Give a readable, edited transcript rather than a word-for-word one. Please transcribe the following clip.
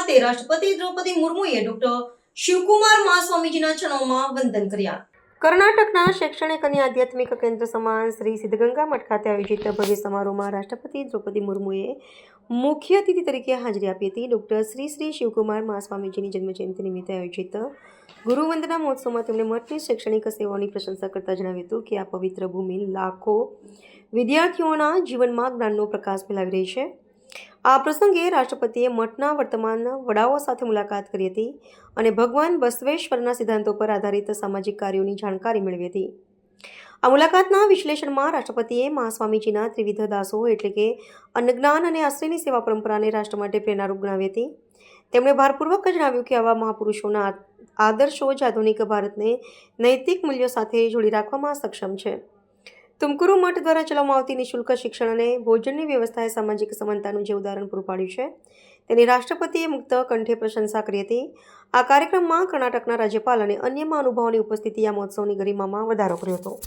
ખાતે રાષ્ટ્રપતિ દ્રૌપદી મુર્મુએ ડોક્ટર શિવકુમાર મહાસ્વામીજીના ચરણોમાં વંદન કર્યા. કર્ણાટકના શૈક્ષણિક અને આધ્યાત્મિક કેન્દ્ર સમાન શ્રી સિદ્ધગંગા મઠ ખાતે આયોજિત ભવ્ય સમારોહમાં રાષ્ટ્રપતિ દ્રૌપદી મુર્મુએ મુખ્ય અતિથિ તરીકે હાજરી આપી હતી. ડોક્ટર શ્રી શિવકુમાર મહાસ્વામીજીની જન્મજયંતિ નિમિત્તે આયોજિત ગુરુવંદના મહોત્સવમાં તેમણે મઠની શૈક્ષણિક સેવાઓની પ્રશંસા કરતા જણાવ્યું હતું કે આ પવિત્ર ભૂમિ લાખો વિદ્યાર્થીઓના જીવનમાં જ્ઞાનનો પ્રકાશ ફેલાવી રહી છે. આ પ્રસંગે રાષ્ટ્રપતિએ મઠના વર્તમાન વડાઓ સાથે મુલાકાત કરી હતી અને ભગવાન બસવેશ્વરના સિદ્ધાંતો પર આધારિત સામાજિક કાર્યોની જાણકારી મેળવી હતી. આ મુલાકાતના વિશ્લેષણમાં રાષ્ટ્રપતિએ મહાસ્વામીજીના ત્રિવિધ દાસો એટલે કે અન્નજ્ઞાન અને આશ્રયની સેવા પરંપરાને રાષ્ટ્ર માટે પ્રેરણારૂપ ગણાવી હતી. તેમણે ભારપૂર્વક જણાવ્યું કે આવા મહાપુરુષોના આદર્શો જ આધુનિક ભારતને નૈતિક મૂલ્યો સાથે જોડી રાખવામાં સક્ષમ છે. તુમકુરુ મઠ દ્વારા ચલાવવામાં આવતી નિઃશુલ્ક શિક્ષણ અને ભોજનની વ્યવસ્થાએ સામાજિક સમાનતાનું જે ઉદાહરણ પૂરું પાડ્યું છે તેની રાષ્ટ્રપતિએ મુક્ત કંઠે પ્રશંસા કરી હતી. આ કાર્યક્રમમાં કર્ણાટકના રાજ્યપાલ અને અન્ય મહાનુભાવોની ઉપસ્થિતિ આ મહોત્સવની ગરિમામાં વધારો કર્યો હતો.